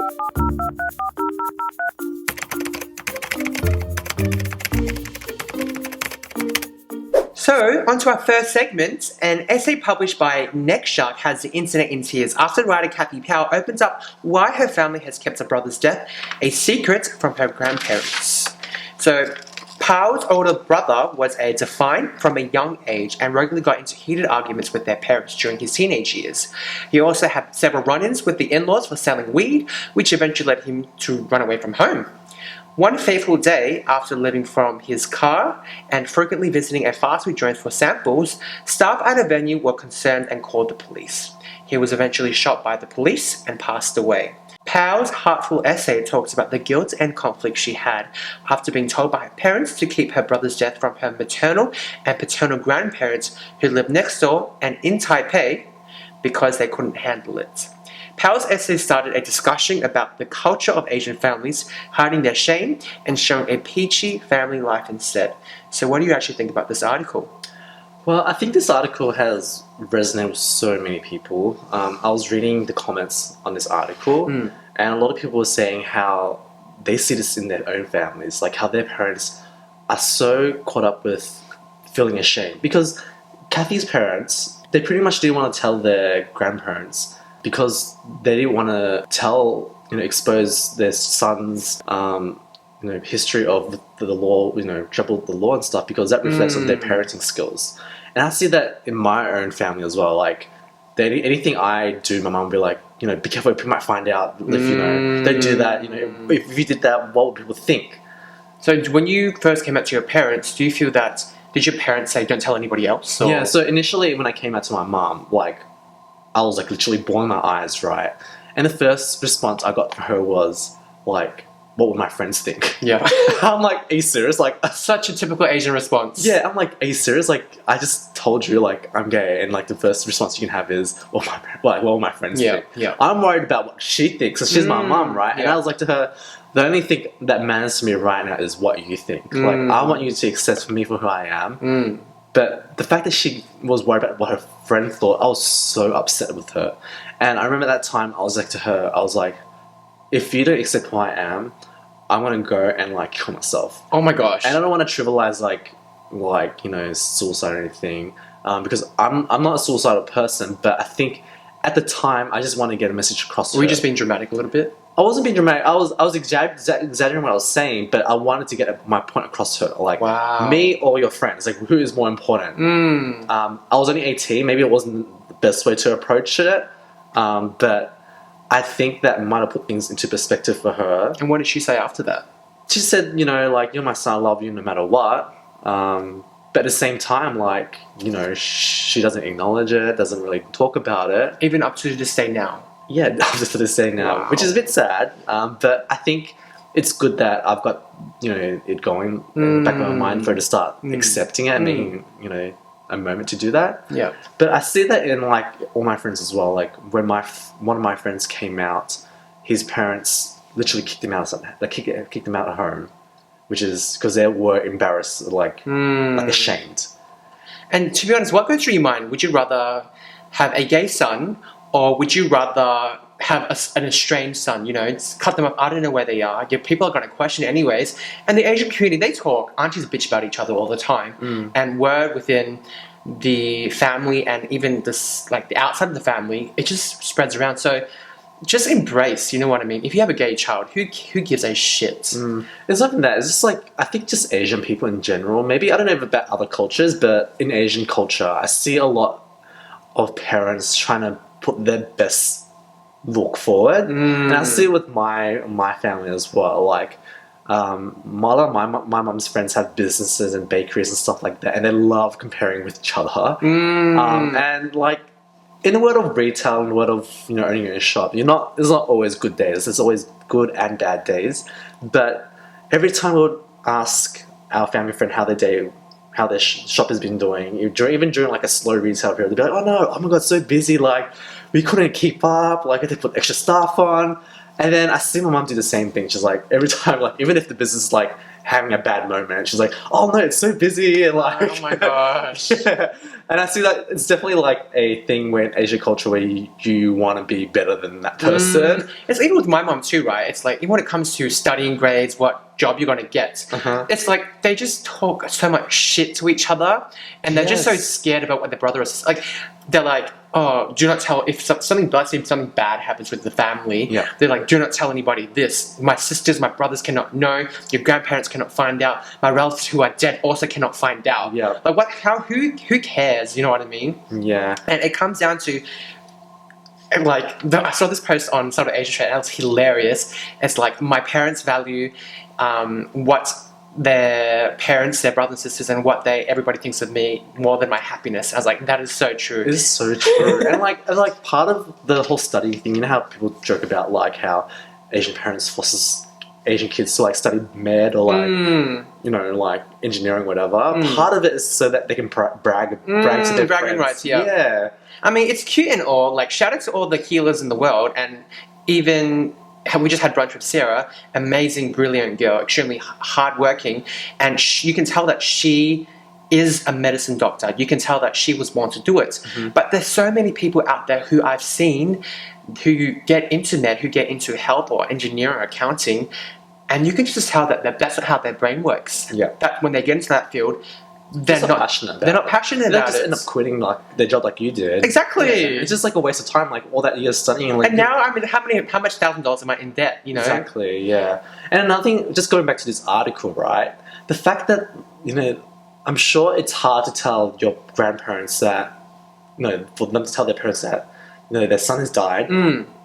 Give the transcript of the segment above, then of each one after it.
So, on to our first segment. An essay published by Neckshark has the internet in tears after writer Kathy Pao opens up why her family has kept her brother's death a secret from her grandparents. So, Pao's older brother was a defiant from a young age and regularly got into heated arguments with their parents during his teenage years. He also had several run-ins with the in-laws for selling weed, which eventually led him to run away from home. One fateful day, after living from his car and frequently visiting a fast food joint for samples, staff at a venue were concerned and called the police. He was eventually shot by the police and passed away. Pao's heartful essay talks about the guilt and conflict she had after being told by her parents to keep her brother's death from her maternal and paternal grandparents who lived next door and in Taipei because they couldn't handle it. Pao's essay started a discussion about the culture of Asian families hiding their shame and showing a peachy family life instead. So what do you actually think about this article? Well, I think this article has resonated with so many people. I was reading the comments on this article, and a lot of people were saying how they see this in their own families, like how their parents are so caught up with feeling ashamed. Because Kathy's parents, they pretty much didn't want to tell their grandparents because they didn't want to expose their son's history of the law, trouble with the law and stuff, because that reflects on their parenting skills. And I see that in my own family as well. Like, anything I do, my mum will be like, be careful, people might find out. If don't do that. If you did that, what would people think? So when you first came out to your parents, do you feel that, did your parents say don't tell anybody else? Or? Yeah, so initially when I came out to my mum, I was literally bawling my eyes, right? And the first response I got from her was like, what would my friends think? Yeah. I'm like, are you serious? Like, such a typical Asian response. Yeah, I'm like, are you serious? Like, I just told you, I'm gay, and the first response you can have is, what will my friends think? Yeah. I'm worried about what she thinks, because she's my mum, right? And I was like to her, the only thing that matters to me right now is what you think. I want you to accept me for who I am. But the fact that she was worried about what her friend thought, I was so upset with her. And I remember that time, I was like to her, I was like, if you don't accept who I am, I'm gonna go and kill myself. Oh my gosh. And I don't want to trivialize suicide or anything, because I'm not a suicidal person, but I think at the time I just want to get a message across to her. Were you just being dramatic a little bit? I wasn't being dramatic. I was exaggerating what I was saying, but I wanted to get my point across to her. Wow. Me or your friends, who is more important? I was only 18. Maybe it wasn't the best way to approach it, but I think that might have put things into perspective for her. And what did she say after that? She said, you're my son, I love you no matter what. But at the same time, she doesn't acknowledge it, doesn't really talk about it. Even up to this day now? Yeah, up to this day now, Wow. which is a bit sad. But I think it's good that I've got, it going in the back of my mind for her to start accepting it and making, a moment to do that. Yeah. But I see that in all my friends as well. When one of my friends came out, his parents literally kicked him out of something. They kicked him out of home, which is because they were embarrassed, ashamed. And to be honest, what goes through your mind? Would you rather have a gay son, or would you rather have an estranged son? Cut them up. I don't know where they are. People are going to question anyways. And the Asian community, they talk. Aunties bitch about each other all the time. And word within the family and even the outside of the family, it just spreads around. So just embrace, you know what I mean? If you have a gay child, who gives a shit? It's not even that. It's just I think just Asian people in general. Maybe, I don't know about other cultures, but in Asian culture, I see a lot of parents trying to put their best look forward. And I see it with my family as well. My mum's friends have businesses and bakeries and stuff like that, and they love comparing with each other. And in the world of retail, in the world of owning your own shop, there's not always good days. There's always good and bad days. But every time we would ask our family friend how their shop has been doing, even during a slow retail period, they'd be like, "Oh no, oh my god, so busy! We couldn't keep up. We had to put extra staff on." And then I see my mum do the same thing. She's every time, even if the business is having a bad moment. She's like, "Oh no, it's so busy," and like, Oh my gosh. yeah. And I see that it's definitely like a thing where in Asian culture where you want to be better than that person. It's even with my mom too, right? It's like even when it comes to studying grades, what job you're gonna get, it's like they just talk so much shit to each other, and they're just so scared about what their brother is like. They're like, "Oh, do not tell if something bad happens with the family." Yeah. They're like, "Do not tell anybody this. My sisters, my brothers cannot know. Your grandparents cannot find out. My relatives who are dead also cannot find out." Yeah. Like what? How? Who cares? You know what I mean? Yeah. And it comes down to. And like I saw this post on sort of Asian Trade, and it was hilarious. It's like my parents value what their parents, their brothers and sisters, and what everybody thinks of me more than my happiness. I was like, that is so true. It is so true. and like part of the whole study thing, you know how people joke about like how Asian parents forces Asian kids to like study med or like you know like engineering, whatever. Part of it is so that they can brag to their bragging friends. rights, yeah. Yeah. I mean, it's cute and all. Like, shout out to all the healers in the world, and even we just had brunch with Sarah, amazing, brilliant girl, extremely hardworking, and you can tell that she is a medicine doctor. You can tell that she was born to do it. But there's so many people out there who I've seen who get into med, who get into health or engineering or accounting, and you can just tell that that's not how their brain works. Yeah. That when they get into that field, they're not passionate about it. They just end up quitting like their job like you did. Exactly. Yeah. It's just like a waste of time, like all that year studying. Like, and now, I mean, how much $1,000 am I in debt? You know. Exactly. Yeah. And another thing, just going back to this article, right? The fact that I'm sure it's hard to tell your grandparents that, for them to tell their parents that, their son has died.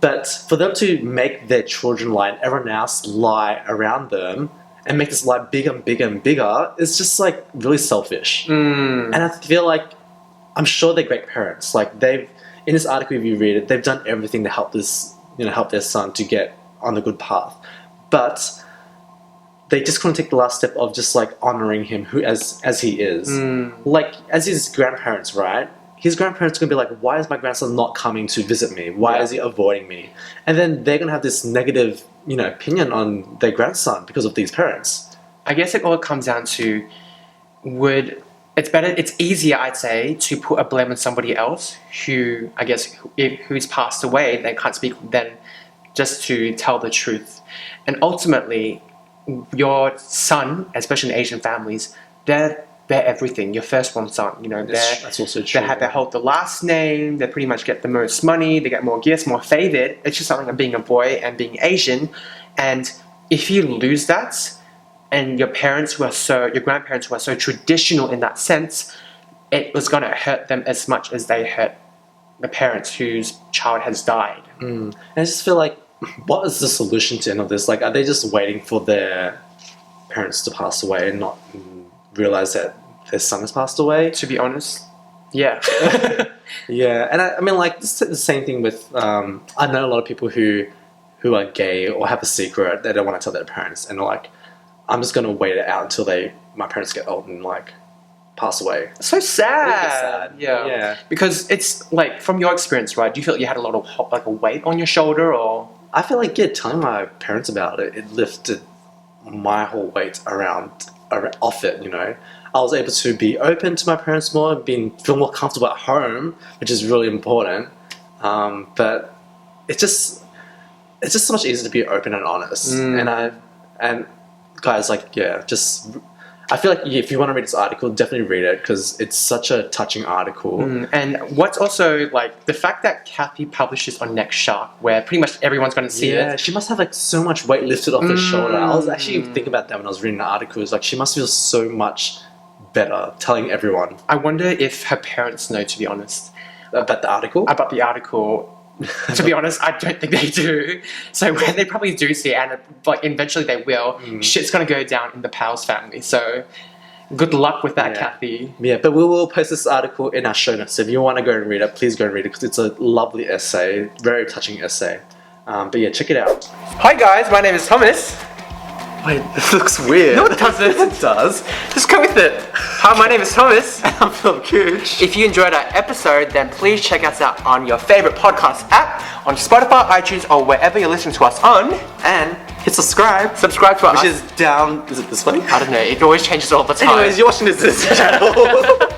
But for them to make their children lie and everyone else lie around them and make this lie bigger and bigger and bigger, it's just like really selfish. And I feel like, I'm sure they're great parents. Like in this article, if you read it, they've done everything to help help their son to get on the good path. But they just couldn't take the last step of just like honoring him as he is. Like as his grandparents, right? His grandparents are going to be like, why is my grandson not coming to visit me? Why is he avoiding me? And then they're going to have this negative, opinion on their grandson because of these parents. I guess it all comes down to it's easier, I'd say, to put a blame on somebody else who, I guess, who's passed away, they can't speak, than just to tell the truth. And ultimately, your son, especially in Asian families, they're everything. Your firstborn son, That's also true. They hold the last name. They pretty much get the most money. They get more gifts, more favored. It's just something of being a boy and being Asian. And if you lose that, and your grandparents who are so traditional in that sense, it was going to hurt them as much as they hurt the parents whose child has died. And I just feel like, what is the solution to any of this? Like, are they just waiting for their parents to pass away and not realize that their son has passed away? To be honest, yeah. Yeah, and I mean, like, it's the same thing with, I know a lot of people who are gay or have a secret they don't want to tell their parents, and they're like, I'm just going to wait it out until my parents get old and, like, pass away. So sad. Sad. Yeah. Because it's, like, from your experience, right, do you feel like you had a lot of, like, a weight on your shoulder, or? I feel like, telling my parents about it, it lifted my whole weight off it, I was able to be open to my parents more and feel more comfortable at home, which is really important. But it's just so much easier to be open and honest. And guys, like, I feel like if you want to read this article, definitely read it because it's such a touching article. And what's also, like, the fact that Kathy published this on Next Shark, where pretty much everyone's going to see it. Yeah, she must have, like, so much weight lifted off her shoulder. I was actually thinking about that when I was reading the article. It was like, she must feel so much better telling everyone. I wonder if her parents know, to be honest. About the article? About the article. To be honest, I don't think they do. So when they probably do see it, and like eventually they will, shit's gonna go down in the Powell's family. So good luck with that, Kathy. Yeah, but we will post this article in our show notes. So if you want to go and read it, please go and read it because it's a lovely essay, very touching essay. But yeah, check it out. Hi guys, my name is Thomas. Wait, this looks weird. No, it doesn't. It does. Just go with it. Hi, my name is Thomas. And I'm Phil Cooch. If you enjoyed our episode, then please check us out on your favorite podcast app, on Spotify, iTunes, or wherever you're listening to us on. And hit can subscribe. Subscribe to us. Which is down. Is it this way? I don't know. It always changes all the time. Anyways, you're watching this channel.